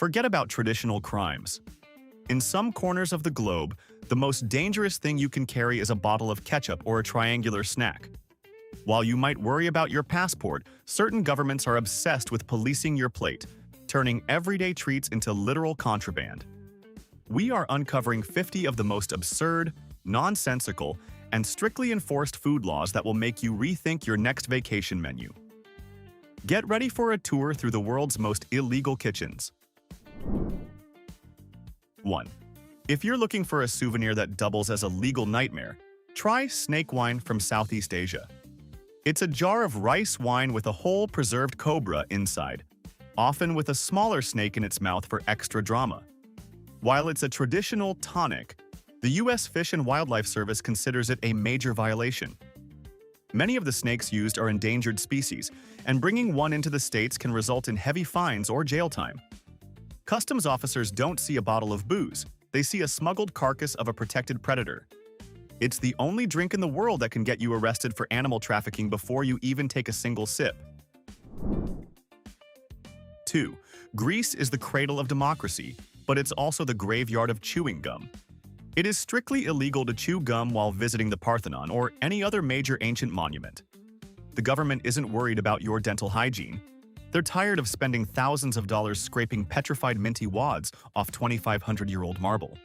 Forget about traditional crimes. In some corners of the globe, the most dangerous thing you can carry is a bottle of ketchup or a triangular snack. While you might worry about your passport, certain governments are obsessed with policing your plate, turning everyday treats into literal contraband. We are uncovering 50 of the most absurd, nonsensical, and strictly enforced food laws that will make you rethink your next vacation menu. Get ready for a tour through the world's most illegal kitchens. 1. If you're looking for a souvenir that doubles as a legal nightmare, try snake wine from Southeast Asia. It's a jar of rice wine with a whole preserved cobra inside, often with a smaller snake in its mouth for extra drama. While it's a traditional tonic, the U.S. Fish and Wildlife Service considers it a major violation. Many of the snakes used are endangered species, and bringing one into the States can result in heavy fines or jail time. Customs officers don't see a bottle of booze, they see a smuggled carcass of a protected predator. It's the only drink in the world that can get you arrested for animal trafficking before you even take a single sip. 2. Greece is the cradle of democracy, but it's also the graveyard of chewing gum. It is strictly illegal to chew gum while visiting the Parthenon or any other major ancient monument. The government isn't worried about your dental hygiene. They're tired of spending thousands of dollars scraping petrified minty wads off 2,500-year-old marble.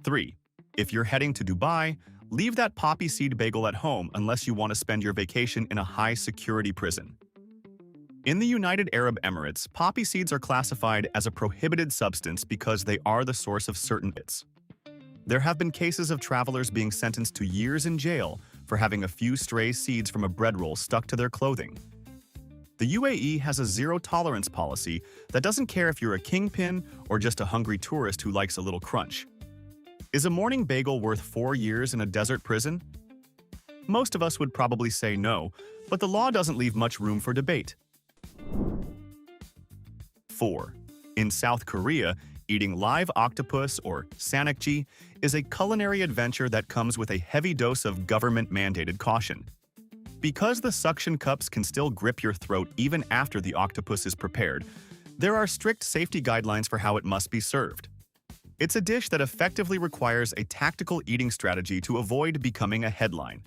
3. If you're heading to Dubai, leave that poppy seed bagel at home unless you want to spend your vacation in a high-security prison. In the United Arab Emirates, poppy seeds are classified as a prohibited substance because they are the source of certain bits. There have been cases of travelers being sentenced to years in jail for having a few stray seeds from a bread roll stuck to their clothing. The UAE has a zero-tolerance policy that doesn't care if you're a kingpin or just a hungry tourist who likes a little crunch. Is a morning bagel worth 4 years in a desert prison? Most of us would probably say no, but the law doesn't leave much room for debate. 4. In South Korea, eating live octopus, or sanakji, is a culinary adventure that comes with a heavy dose of government-mandated caution. Because the suction cups can still grip your throat even after the octopus is prepared, there are strict safety guidelines for how it must be served. It's a dish that effectively requires a tactical eating strategy to avoid becoming a headline.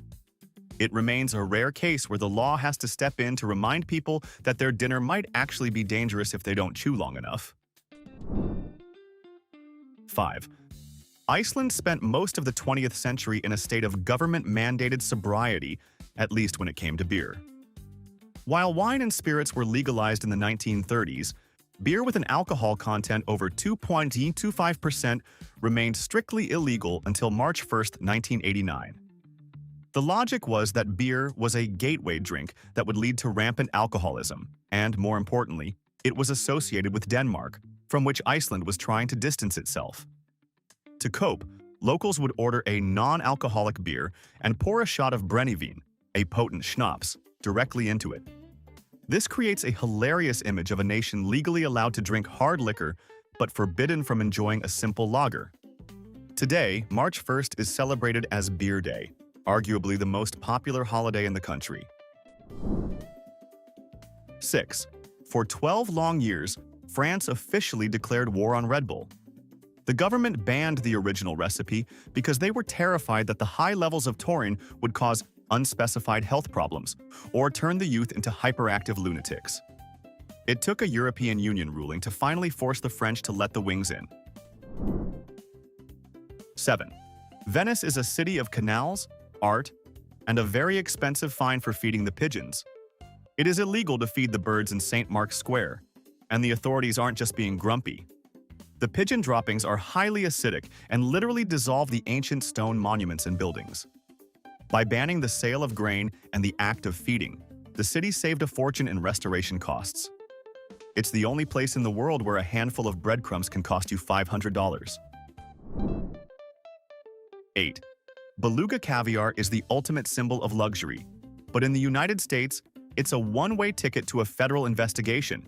It remains a rare case where the law has to step in to remind people that their dinner might actually be dangerous if they don't chew long enough. 5. Iceland spent most of the 20th century in a state of government-mandated sobriety, at least when it came to beer. While wine and spirits were legalized in the 1930s, beer with an alcohol content over 2.25% remained strictly illegal until March 1, 1989. The logic was that beer was a gateway drink that would lead to rampant alcoholism, and more importantly, it was associated with Denmark, from which Iceland was trying to distance itself. To cope, locals would order a non-alcoholic beer and pour a shot of Brennivin, a potent schnapps, directly into it. This creates a hilarious image of a nation legally allowed to drink hard liquor, but forbidden from enjoying a simple lager. Today, March 1st is celebrated as Beer Day, arguably the most popular holiday in the country. 6. For 12 long years, France officially declared war on Red Bull. The government banned the original recipe because they were terrified that the high levels of taurine would cause unspecified health problems or turn the youth into hyperactive lunatics. It took a European Union ruling to finally force the French to let the wings in. 7. Venice is a city of canals, art, and a very expensive fine for feeding the pigeons. It is illegal to feed the birds in St. Mark's Square, and the authorities aren't just being grumpy. The pigeon droppings are highly acidic and literally dissolve the ancient stone monuments and buildings. By banning the sale of grain and the act of feeding, the city saved a fortune in restoration costs. It's the only place in the world where a handful of breadcrumbs can cost you $500. 8. Beluga caviar is the ultimate symbol of luxury, but in the United States, it's a one-way ticket to a federal investigation.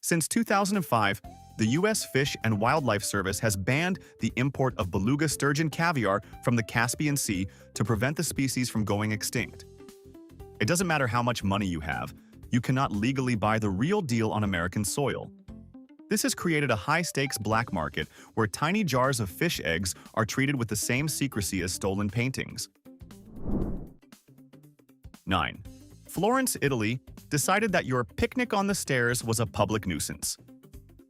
Since 2005, the U.S. Fish and Wildlife Service has banned the import of beluga sturgeon caviar from the Caspian Sea to prevent the species from going extinct. It doesn't matter how much money you have, you cannot legally buy the real deal on American soil. This has created a high-stakes black market where tiny jars of fish eggs are treated with the same secrecy as stolen paintings. 9. Florence, Italy, decided that your picnic on the stairs was a public nuisance.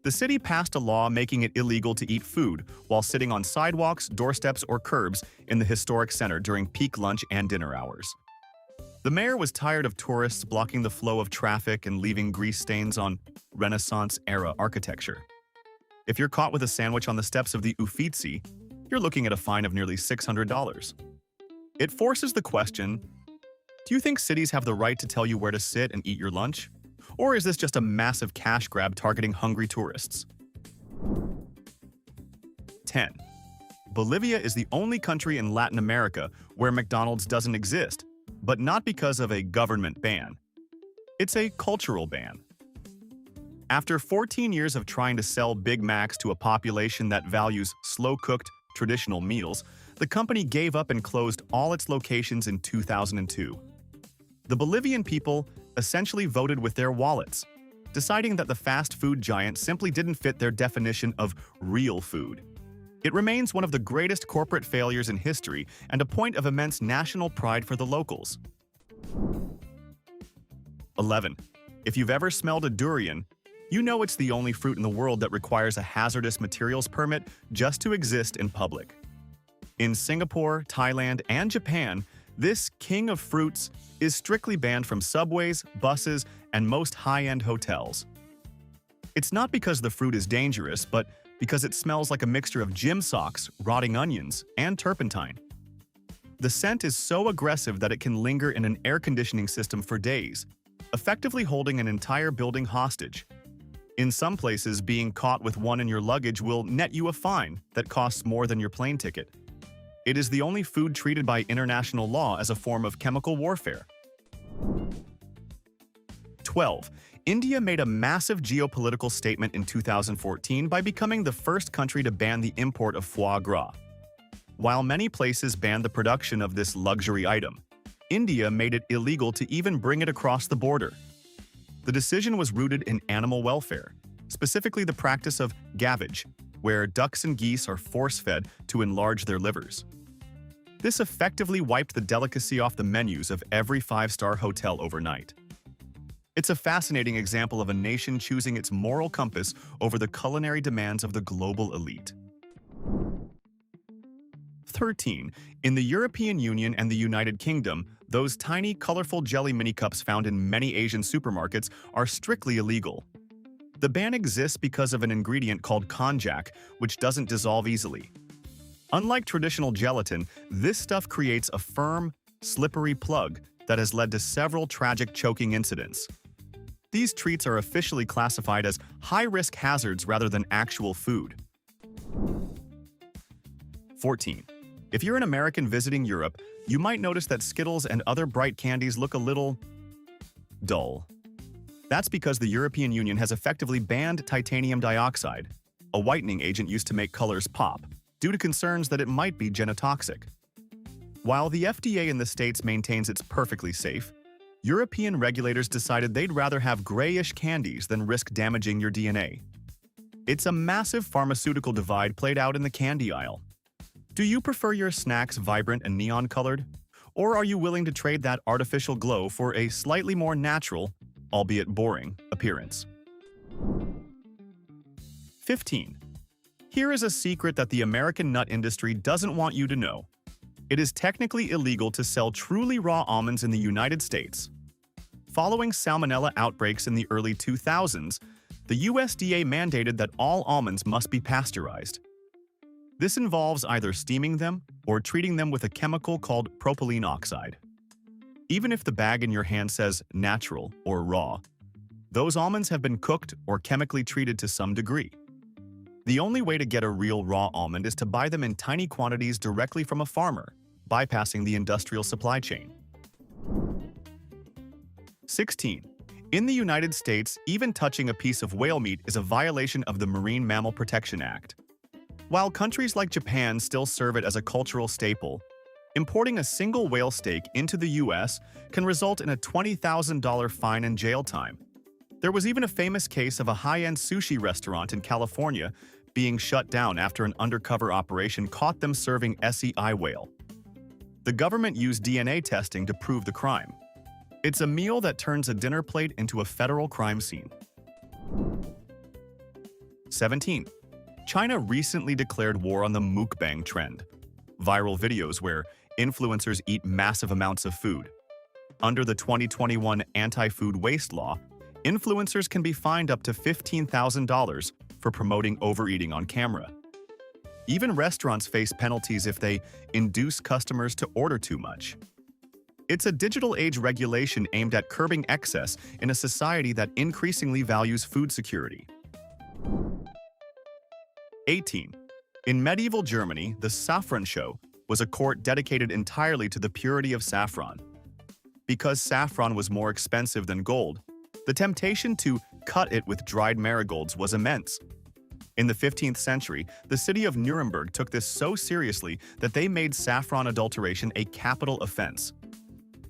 The city passed a law making it illegal to eat food while sitting on sidewalks, doorsteps, or curbs in the historic center during peak lunch and dinner hours. The mayor was tired of tourists blocking the flow of traffic and leaving grease stains on Renaissance-era architecture. If you're caught with a sandwich on the steps of the Uffizi, you're looking at a fine of nearly $600. It forces the question, do you think cities have the right to tell you where to sit and eat your lunch? Or is this just a massive cash grab targeting hungry tourists? 10. Bolivia is the only country in Latin America where McDonald's doesn't exist, but not because of a government ban. It's a cultural ban. After 14 years of trying to sell Big Macs to a population that values slow-cooked, traditional meals, the company gave up and closed all its locations in 2002. The Bolivian people essentially voted with their wallets, deciding that the fast food giant simply didn't fit their definition of real food. It remains one of the greatest corporate failures in history and a point of immense national pride for the locals. 11. If you've ever smelled a durian, you know it's the only fruit in the world that requires a hazardous materials permit just to exist in public. In Singapore, Thailand, and Japan, this king of fruits is strictly banned from subways, buses, and most high-end hotels. It's not because the fruit is dangerous, but because it smells like a mixture of gym socks, rotting onions, and turpentine. The scent is so aggressive that it can linger in an air conditioning system for days, effectively holding an entire building hostage. In some places, being caught with one in your luggage will net you a fine that costs more than your plane ticket. It is the only food treated by international law as a form of chemical warfare. 12. India made a massive geopolitical statement in 2014 by becoming the first country to ban the import of foie gras. While many places banned the production of this luxury item, India made it illegal to even bring it across the border. The decision was rooted in animal welfare, specifically the practice of gavage, where ducks and geese are force-fed to enlarge their livers. This effectively wiped the delicacy off the menus of every five-star hotel overnight. It's a fascinating example of a nation choosing its moral compass over the culinary demands of the global elite. 13. In the European Union and the United Kingdom, those tiny, colorful jelly mini cups found in many Asian supermarkets are strictly illegal. The ban exists because of an ingredient called konjac, which doesn't dissolve easily. Unlike traditional gelatin, this stuff creates a firm, slippery plug that has led to several tragic choking incidents. These treats are officially classified as high-risk hazards rather than actual food. 14. If you're an American visiting Europe, you might notice that Skittles and other bright candies look a little dull. That's because the European Union has effectively banned titanium dioxide, a whitening agent used to make colors pop, due to concerns that it might be genotoxic. While the FDA in the States maintains it's perfectly safe, European regulators decided they'd rather have grayish candies than risk damaging your DNA. It's a massive pharmaceutical divide played out in the candy aisle. Do you prefer your snacks vibrant and neon-colored? Or are you willing to trade that artificial glow for a slightly more natural, albeit boring, appearance? 15. Here is a secret that the American nut industry doesn't want you to know. It is technically illegal to sell truly raw almonds in the United States. Following salmonella outbreaks in the early 2000s, the USDA mandated that all almonds must be pasteurized. This involves either steaming them or treating them with a chemical called propylene oxide. Even if the bag in your hand says natural or raw, those almonds have been cooked or chemically treated to some degree. The only way to get a real raw almond is to buy them in tiny quantities directly from a farmer, bypassing the industrial supply chain. 16. In the United States, even touching a piece of whale meat is a violation of the Marine Mammal Protection Act. While countries like Japan still serve it as a cultural staple, Importing a single whale steak into the US can result in a $20,000 fine and jail time. There was even a famous case of a high-end sushi restaurant in California being shut down after an undercover operation caught them serving SEI whale. The government used DNA testing to prove the crime. It's a meal that turns a dinner plate into a federal crime scene. 17. China recently declared war on the mukbang trend, viral videos where influencers eat massive amounts of food. Under the 2021 anti-food waste law, influencers can be fined up to $15,000 for promoting overeating on camera. Even restaurants face penalties if they induce customers to order too much. It's a digital age regulation aimed at curbing excess in a society that increasingly values food security. 18. In medieval Germany, the Saffron Show was a court dedicated entirely to the purity of saffron. Because saffron was more expensive than gold, the temptation to cut it with dried marigolds was immense. In the 15th century, the city of Nuremberg took this so seriously that they made saffron adulteration a capital offense.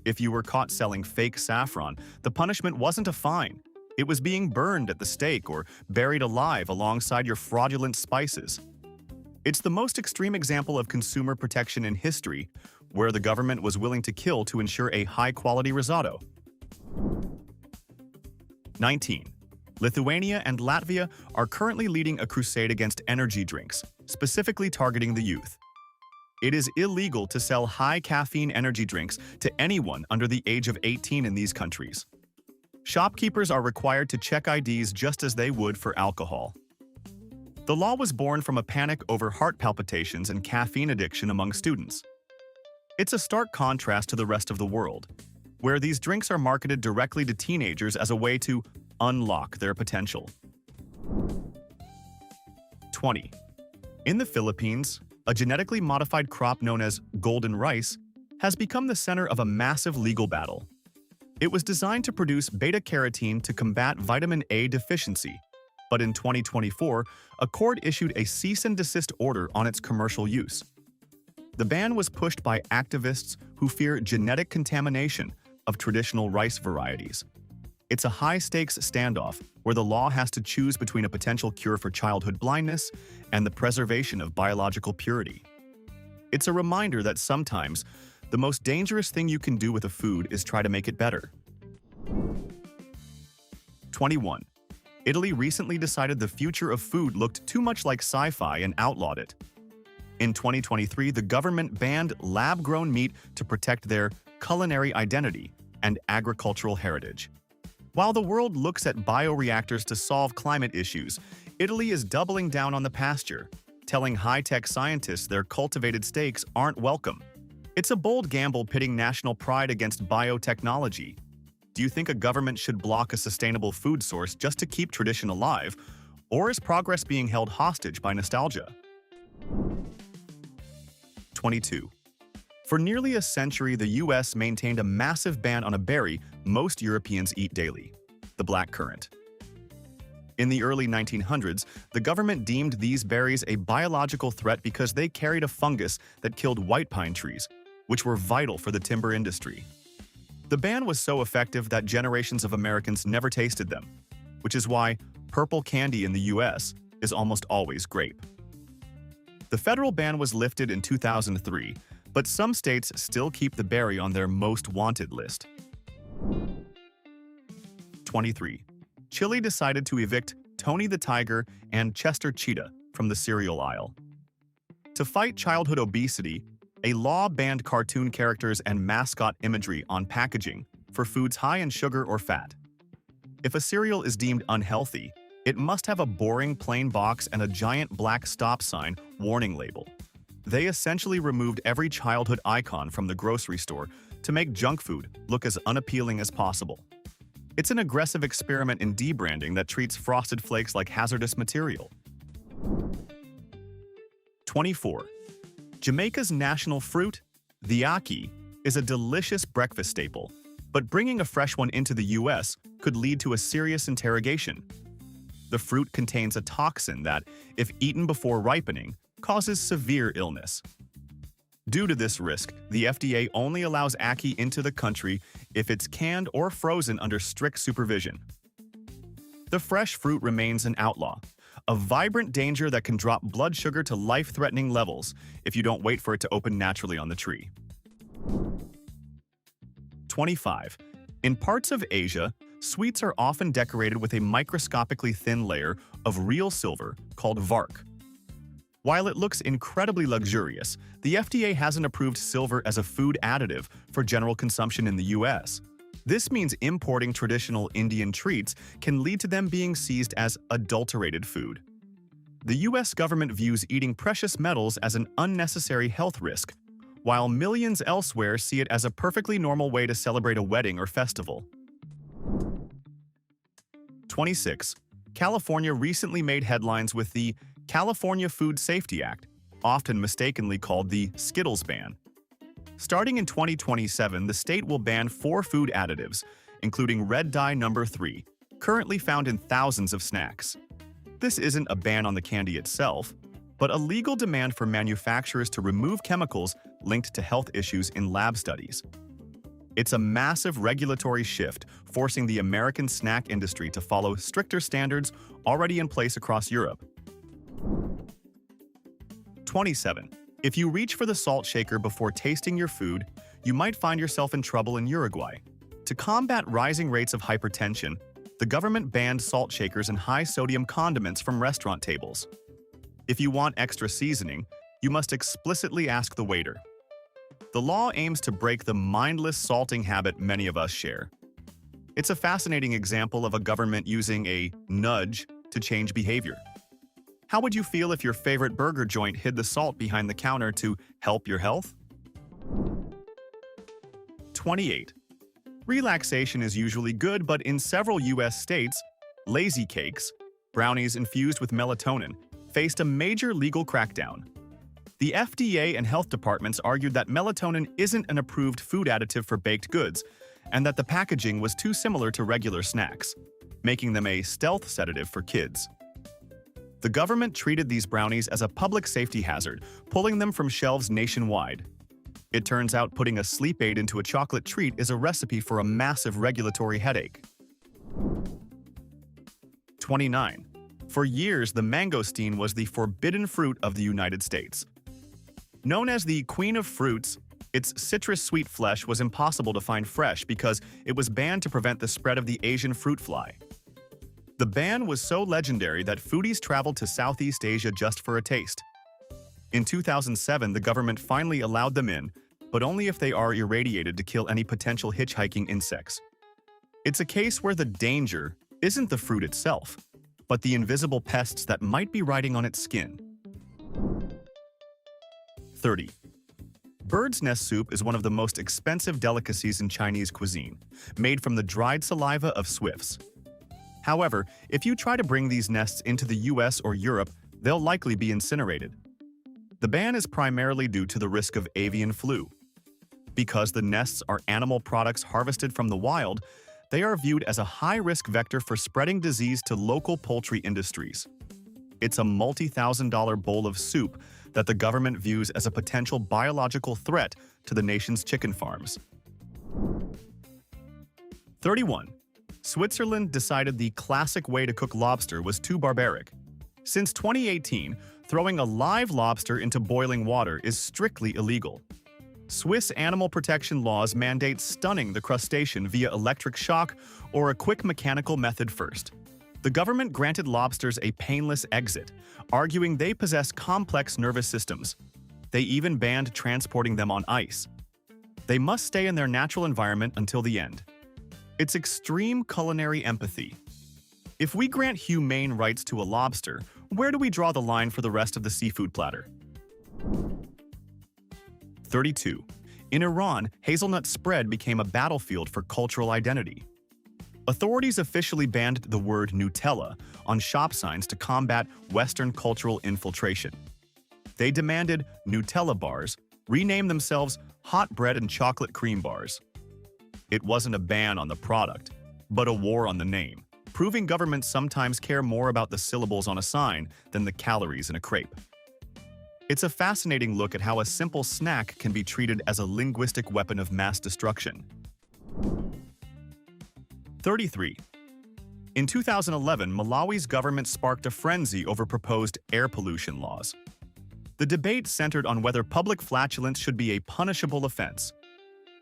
If you were caught selling fake saffron, the punishment wasn't a fine. It was being burned at the stake or buried alive alongside your fraudulent spices. It's the most extreme example of consumer protection in history, where the government was willing to kill to ensure a high-quality risotto. 19. Lithuania and Latvia are currently leading a crusade against energy drinks, specifically targeting the youth. It is illegal to sell high-caffeine energy drinks to anyone under the age of 18 in these countries. Shopkeepers are required to check IDs just as they would for alcohol. The law was born from a panic over heart palpitations and caffeine addiction among students. It's a stark contrast to the rest of the world, where these drinks are marketed directly to teenagers as a way to unlock their potential. 20. In the Philippines, a genetically modified crop known as golden rice has become the center of a massive legal battle. It was designed to produce beta-carotene to combat vitamin A deficiency, but in 2024, a court issued a cease and desist order on its commercial use. The ban was pushed by activists who fear genetic contamination of traditional rice varieties. It's a high-stakes standoff where the law has to choose between a potential cure for childhood blindness and the preservation of biological purity. It's a reminder that sometimes the most dangerous thing you can do with a food is try to make it better. 21. Italy recently decided the future of food looked too much like sci-fi and outlawed it. In 2023, the government banned lab-grown meat to protect their culinary identity and agricultural heritage. While the world looks at bioreactors to solve climate issues, Italy is doubling down on the pasture, telling high-tech scientists their cultivated steaks aren't welcome. It's a bold gamble pitting national pride against biotechnology. Do you think a government should block a sustainable food source just to keep tradition alive, or is progress being held hostage by nostalgia? 22. For nearly a century, the US maintained a massive ban on a berry most Europeans eat daily, the blackcurrant. In the early 1900s, the government deemed these berries a biological threat because they carried a fungus that killed white pine trees, which were vital for the timber industry. The ban was so effective that generations of Americans never tasted them, which is why purple candy in the US is almost always grape. The federal ban was lifted in 2003, but some states still keep the berry on their most wanted list. 23. Chile decided to evict Tony the Tiger and Chester Cheetah from the cereal aisle. To fight childhood obesity, a law banned cartoon characters and mascot imagery on packaging for foods high in sugar or fat. If a cereal is deemed unhealthy, it must have a boring plain box and a giant black stop sign warning label. They essentially removed every childhood icon from the grocery store to make junk food look as unappealing as possible. It's an aggressive experiment in debranding that treats Frosted Flakes like hazardous material. 24. Jamaica's national fruit, the ackee, is a delicious breakfast staple, but bringing a fresh one into the US could lead to a serious interrogation. The fruit contains a toxin that, if eaten before ripening, causes severe illness. Due to this risk, the FDA only allows ackee into the country if it's canned or frozen under strict supervision. The fresh fruit remains an outlaw, a vibrant danger that can drop blood sugar to life-threatening levels if you don't wait for it to open naturally on the tree. 25. In parts of Asia, sweets are often decorated with a microscopically thin layer of real silver called vark. While it looks incredibly luxurious, the FDA hasn't approved silver as a food additive for general consumption in the US. This means importing traditional Indian treats can lead to them being seized as adulterated food. The US government views eating precious metals as an unnecessary health risk, while millions elsewhere see it as a perfectly normal way to celebrate a wedding or festival. 26. California recently made headlines with the California Food Safety Act, often mistakenly called the Skittles ban. Starting in 2027, the state will ban 4 food additives, including red dye number 3, currently found in thousands of snacks. This isn't a ban on the candy itself, but a legal demand for manufacturers to remove chemicals linked to health issues in lab studies. It's a massive regulatory shift, forcing the American snack industry to follow stricter standards already in place across Europe. 27. If you reach for the salt shaker before tasting your food, you might find yourself in trouble in Uruguay. To combat rising rates of hypertension, the government banned salt shakers and high-sodium condiments from restaurant tables. If you want extra seasoning, you must explicitly ask the waiter. The law aims to break the mindless salting habit many of us share. It's a fascinating example of a government using a nudge to change behavior. How would you feel if your favorite burger joint hid the salt behind the counter to help your health? 28. Relaxation is usually good, but in several US states, lazy cakes, brownies infused with melatonin, faced a major legal crackdown. The FDA and health departments argued that melatonin isn't an approved food additive for baked goods, and that the packaging was too similar to regular snacks, making them a stealth sedative for kids. The government treated these brownies as a public safety hazard, pulling them from shelves nationwide. It turns out putting a sleep aid into a chocolate treat is a recipe for a massive regulatory headache. 29. For years, the mangosteen was the forbidden fruit of the United States. Known as the Queen of Fruits, its citrus-sweet flesh was impossible to find fresh because it was banned to prevent the spread of the Asian fruit fly. The ban was so legendary that foodies traveled to Southeast Asia just for a taste. In 2007, the government finally allowed them in, but only if they are irradiated to kill any potential hitchhiking insects. It's a case where the danger isn't the fruit itself, but the invisible pests that might be riding on its skin. 30. Bird's nest soup is one of the most expensive delicacies in Chinese cuisine, made from the dried saliva of swifts. However, if you try to bring these nests into the US or Europe, they'll likely be incinerated. The ban is primarily due to the risk of avian flu. Because the nests are animal products harvested from the wild, they are viewed as a high-risk vector for spreading disease to local poultry industries. It's a multi-thousand-dollar bowl of soup that the government views as a potential biological threat to the nation's chicken farms. 31. Switzerland decided the classic way to cook lobster was too barbaric. Since 2018, throwing a live lobster into boiling water is strictly illegal. Swiss animal protection laws mandate stunning the crustacean via electric shock or a quick mechanical method first. The government granted lobsters a painless exit, arguing they possess complex nervous systems. They even banned transporting them on ice. They must stay in their natural environment until the end. It's extreme culinary empathy. If we grant humane rights to a lobster, where do we draw the line for the rest of the seafood platter? 32. In Iran, hazelnut spread became a battlefield for cultural identity. Authorities officially banned the word Nutella on shop signs to combat Western cultural infiltration. They demanded Nutella bars rename themselves hot bread and chocolate cream bars. It wasn't a ban on the product, but a war on the name, proving governments sometimes care more about the syllables on a sign than the calories in a crepe. It's a fascinating look at how a simple snack can be treated as a linguistic weapon of mass destruction. 33. In 2011, Malawi's government sparked a frenzy over proposed air pollution laws. The debate centered on whether public flatulence should be a punishable offense.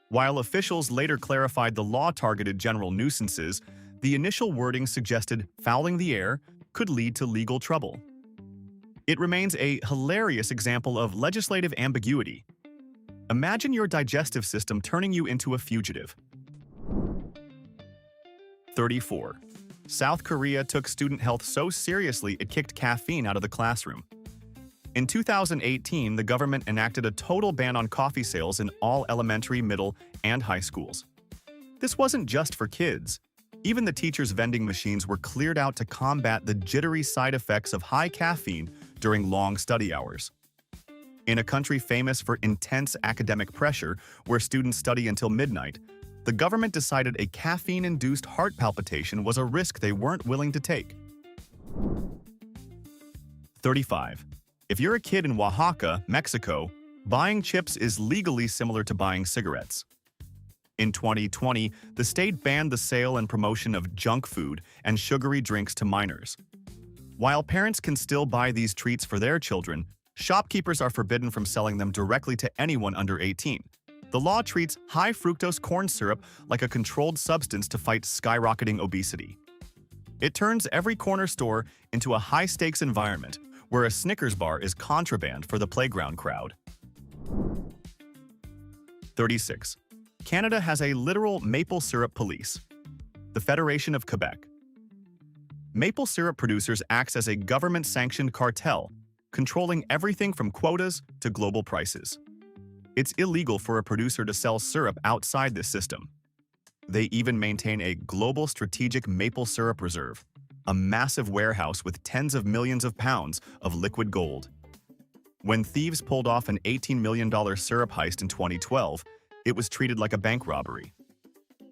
While officials later clarified the law targeted general nuisances, the initial wording suggested fouling the air could lead to legal trouble. It remains a hilarious example of legislative ambiguity. Imagine your digestive system turning you into a fugitive. 34. South Korea took student health so seriously it kicked caffeine out of the classroom. In 2018, the government enacted a total ban on coffee sales in all elementary, middle, and high schools. This wasn't just for kids. Even the teachers' vending machines were cleared out to combat the jittery side effects of high caffeine during long study hours. In a country famous for intense academic pressure, where students study until midnight, the government decided a caffeine-induced heart palpitation was a risk they weren't willing to take. 35. If you're a kid in Oaxaca, Mexico, buying chips is legally similar to buying cigarettes. In 2020, the state banned the sale and promotion of junk food and sugary drinks to minors. While parents can still buy these treats for their children, shopkeepers are forbidden from selling them directly to anyone under 18. The law treats high-fructose corn syrup like a controlled substance to fight skyrocketing obesity. It turns every corner store into a high-stakes environment where a Snickers bar is contraband for the playground crowd. 36. Canada has a literal maple syrup police. The Federation of Quebec. Maple syrup producers acts as a government-sanctioned cartel, controlling everything from quotas to global prices. It's illegal for a producer to sell syrup outside this system. They even maintain a global strategic maple syrup reserve, a massive warehouse with tens of millions of pounds of liquid gold. When thieves pulled off an $18 million syrup heist in 2012, it was treated like a bank robbery.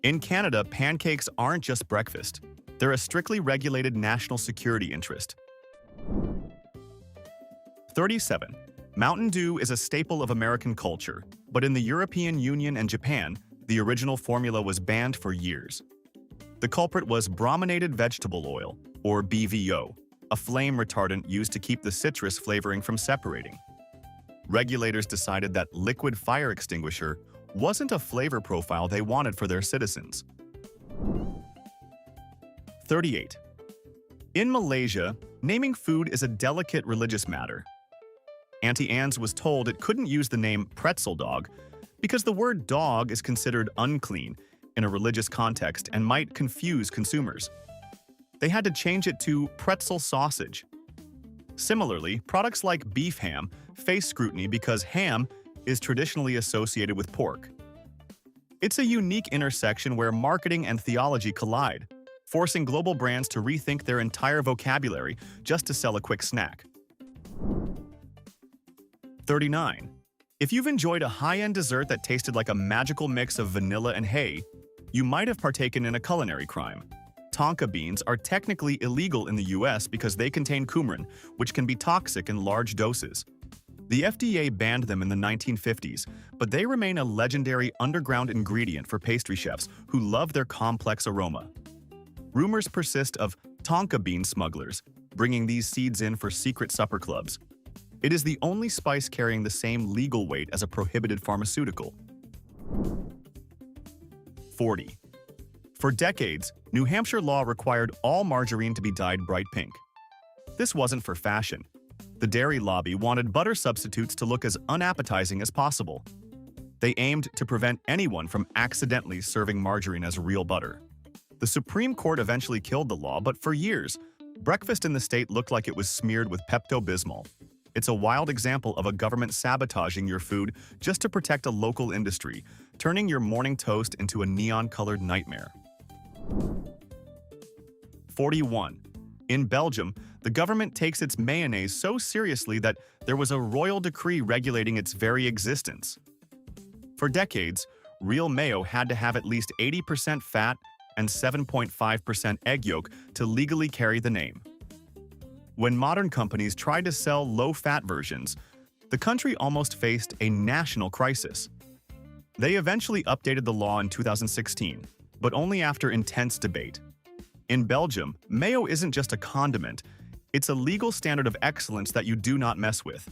In Canada, pancakes aren't just breakfast. They're a strictly regulated national security interest. 37. Mountain Dew is a staple of American culture, but in the European Union and Japan, the original formula was banned for years. The culprit was brominated vegetable oil, or BVO, a flame retardant used to keep the citrus flavoring from separating. Regulators decided that liquid fire extinguisher wasn't a flavor profile they wanted for their citizens. 38. In Malaysia, naming food is a delicate religious matter. Auntie Anne's was told it couldn't use the name pretzel dog because the word dog is considered unclean in a religious context and might confuse consumers. They had to change it to pretzel sausage. Similarly, products like beef ham face scrutiny because ham is traditionally associated with pork. It's a unique intersection where marketing and theology collide, forcing global brands to rethink their entire vocabulary just to sell a quick snack. 39. If you've enjoyed a high-end dessert that tasted like a magical mix of vanilla and hay, you might have partaken in a culinary crime. Tonka beans are technically illegal in the US because they contain coumarin, which can be toxic in large doses. The FDA banned them in the 1950s, but they remain a legendary underground ingredient for pastry chefs who love their complex aroma. Rumors persist of Tonka bean smugglers, bringing these seeds in for secret supper clubs. It is the only spice carrying the same legal weight as a prohibited pharmaceutical. 40. For decades, New Hampshire law required all margarine to be dyed bright pink. This wasn't for fashion. The dairy lobby wanted butter substitutes to look as unappetizing as possible. They aimed to prevent anyone from accidentally serving margarine as real butter. The Supreme Court eventually killed the law, but for years, breakfast in the state looked like it was smeared with Pepto-Bismol. It's a wild example of a government sabotaging your food just to protect a local industry, turning your morning toast into a neon-colored nightmare. 41. In Belgium, the government takes its mayonnaise so seriously that there was a royal decree regulating its very existence. For decades, real mayo had to have at least 80% fat and 7.5% egg yolk to legally carry the name. When modern companies tried to sell low-fat versions, the country almost faced a national crisis. They eventually updated the law in 2016, but only after intense debate. In Belgium, mayo isn't just a condiment, it's a legal standard of excellence that you do not mess with.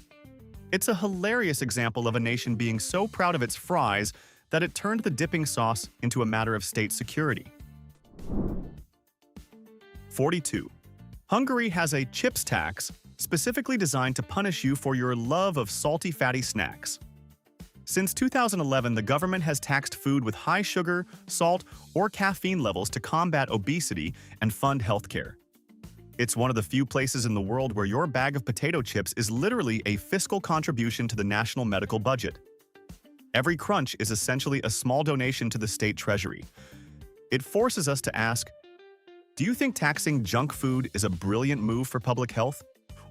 It's a hilarious example of a nation being so proud of its fries that it turned the dipping sauce into a matter of state security. 42. Hungary has a chips tax specifically designed to punish you for your love of salty, fatty snacks. Since 2011, the government has taxed food with high sugar, salt, or caffeine levels to combat obesity and fund healthcare. It's one of the few places in the world where your bag of potato chips is literally a fiscal contribution to the national medical budget. Every crunch is essentially a small donation to the state treasury. It forces us to ask, do you think taxing junk food is a brilliant move for public health?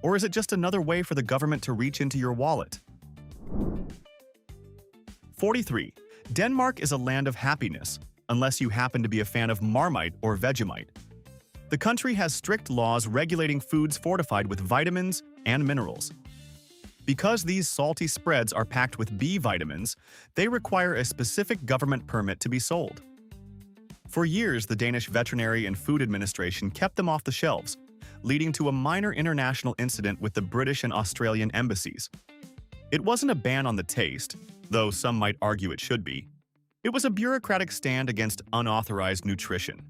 Or is it just another way for the government to reach into your wallet? 43. Denmark is a land of happiness, unless you happen to be a fan of Marmite or Vegemite. The country has strict laws regulating foods fortified with vitamins and minerals. Because these salty spreads are packed with B vitamins, they require a specific government permit to be sold. For years, the Danish Veterinary and Food Administration kept them off the shelves, leading to a minor international incident with the British and Australian embassies. It wasn't a ban on the taste, though some might argue it should be. It was a bureaucratic stand against unauthorized nutrition.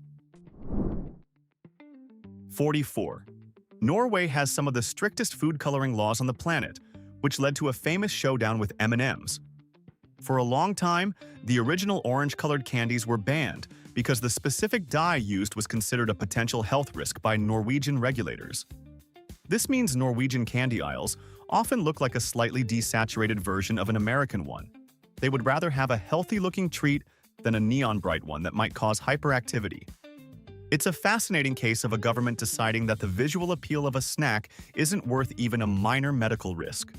44. Norway has some of the strictest food coloring laws on the planet, which led to a famous showdown with M&Ms. For a long time, the original orange-colored candies were banned because the specific dye used was considered a potential health risk by Norwegian regulators. This means Norwegian candy aisles often look like a slightly desaturated version of an American one. They would rather have a healthy-looking treat than a neon-bright one that might cause hyperactivity. It's a fascinating case of a government deciding that the visual appeal of a snack isn't worth even a minor medical risk.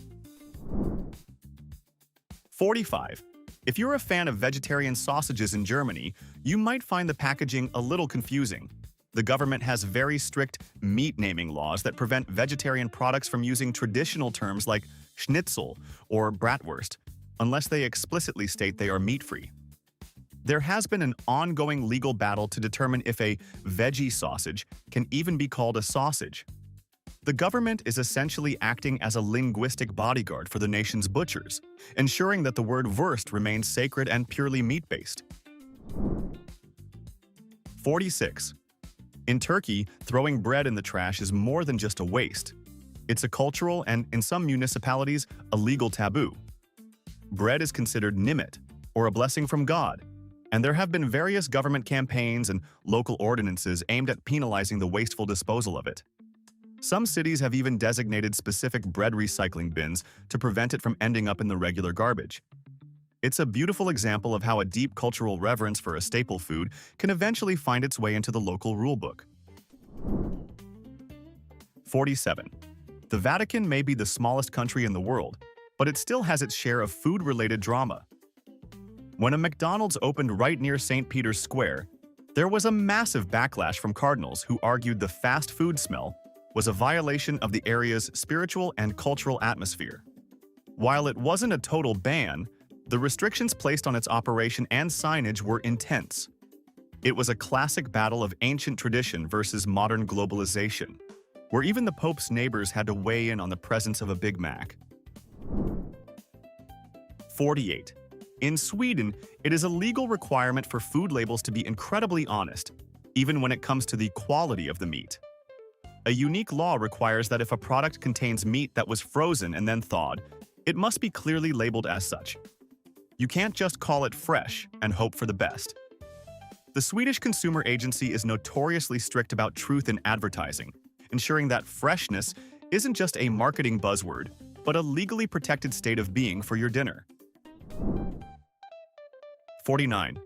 45. If you're a fan of vegetarian sausages in Germany, you might find the packaging a little confusing. The government has very strict meat naming laws that prevent vegetarian products from using traditional terms like schnitzel or bratwurst, unless they explicitly state they are meat-free. There has been an ongoing legal battle to determine if a veggie sausage can even be called a sausage. The government is essentially acting as a linguistic bodyguard for the nation's butchers, ensuring that the word Wurst remains sacred and purely meat-based. 46. In Turkey, throwing bread in the trash is more than just a waste. It's a cultural and, in some municipalities, a legal taboo. Bread is considered nimet, or a blessing from God, and there have been various government campaigns and local ordinances aimed at penalizing the wasteful disposal of it. Some cities have even designated specific bread recycling bins to prevent it from ending up in the regular garbage. It's a beautiful example of how a deep cultural reverence for a staple food can eventually find its way into the local rulebook. 47. The Vatican may be the smallest country in the world, but it still has its share of food-related drama. When a McDonald's opened right near St. Peter's Square, there was a massive backlash from cardinals who argued the fast food smell was a violation of the area's spiritual and cultural atmosphere. While it wasn't a total ban, the restrictions placed on its operation and signage were intense. It was a classic battle of ancient tradition versus modern globalization, where even the Pope's neighbors had to weigh in on the presence of a Big Mac. 48. In Sweden, it is a legal requirement for food labels to be incredibly honest, even when it comes to the quality of the meat. A unique law requires that if a product contains meat that was frozen and then thawed, it must be clearly labeled as such. You can't just call it fresh and hope for the best. The Swedish Consumer Agency is notoriously strict about truth in advertising, ensuring that freshness isn't just a marketing buzzword, but a legally protected state of being for your dinner. 49.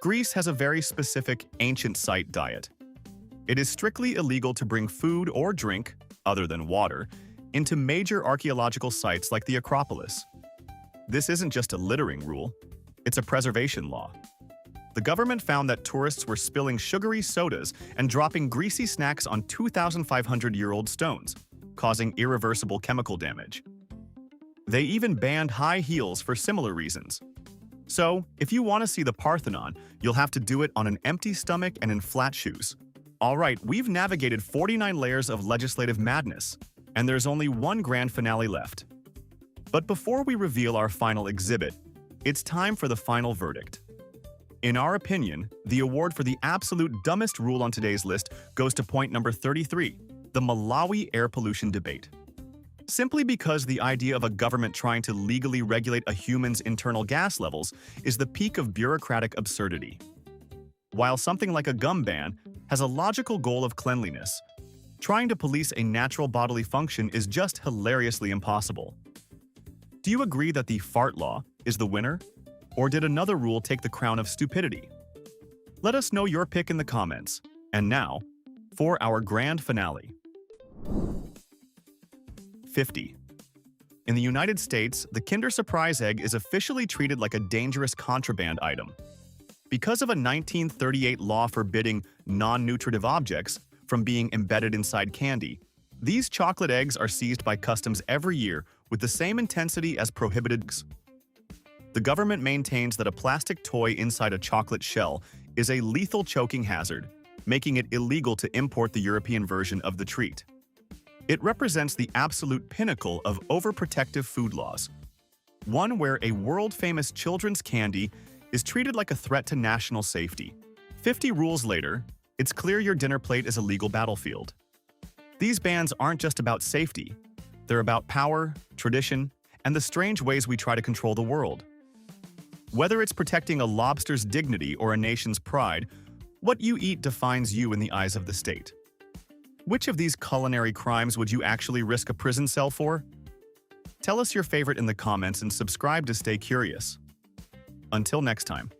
Greece has a very specific ancient site diet. It is strictly illegal to bring food or drink, other than water, into major archaeological sites like the Acropolis. This isn't just a littering rule, it's a preservation law. The government found that tourists were spilling sugary sodas and dropping greasy snacks on 2,500-year-old stones, causing irreversible chemical damage. They even banned high heels for similar reasons. So, if you want to see the Parthenon, you'll have to do it on an empty stomach and in flat shoes. Alright, we've navigated 49 layers of legislative madness, and there's only one grand finale left. But before we reveal our final exhibit, it's time for the final verdict. In our opinion, the award for the absolute dumbest rule on today's list goes to point number 33, the Malawi air pollution debate. Simply because the idea of a government trying to legally regulate a human's internal gas levels is the peak of bureaucratic absurdity. While something like a gum ban has a logical goal of cleanliness, trying to police a natural bodily function is just hilariously impossible. Do you agree that the fart law is the winner? Or did another rule take the crown of stupidity? Let us know your pick in the comments. And now, for our grand finale. 50. In the United States, the Kinder Surprise egg is officially treated like a dangerous contraband item. Because of a 1938 law forbidding non-nutritive objects from being embedded inside candy, these chocolate eggs are seized by customs every year with the same intensity as prohibited eggs. The government maintains that a plastic toy inside a chocolate shell is a lethal choking hazard, making it illegal to import the European version of the treat. It represents the absolute pinnacle of overprotective food laws, one where a world-famous children's candy is treated like a threat to national safety. 50 rules later, it's clear your dinner plate is a legal battlefield. These bans aren't just about safety, they're about power, tradition, and the strange ways we try to control the world. Whether it's protecting a lobster's dignity or a nation's pride, what you eat defines you in the eyes of the state. Which of these culinary crimes would you actually risk a prison cell for? Tell us your favorite in the comments and subscribe to stay curious. Until next time.